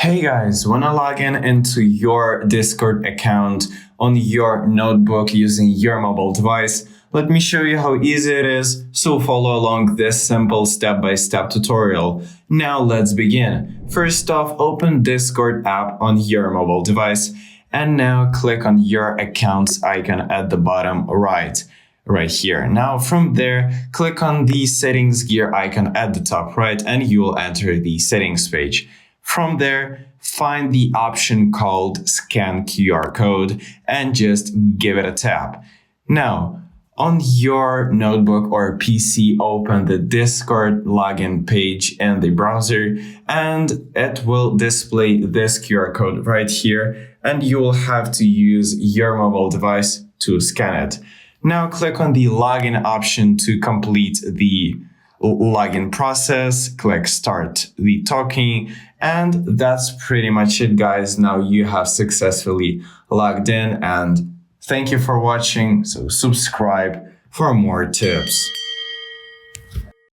Hey guys, wanna log in into your Discord account on your notebook using your mobile device? Let me show you how easy it is, so follow along this simple step-by-step tutorial. Now let's begin. First off, open Discord app on your mobile device and now click on your account's icon at the bottom right here. Now from there, click on the settings gear icon at the top right and you will enter the settings page. From there, find the option called Scan QR Code and just give it a tap. Now, on your notebook or PC, open the Discord login page in the browser and it will display this QR code right here and you will have to use your mobile device to scan it. Now click on the login option to complete the login process, click start the talking, and that's pretty much it, guys. Now you have successfully logged in and thank you for watching. So subscribe for more tips.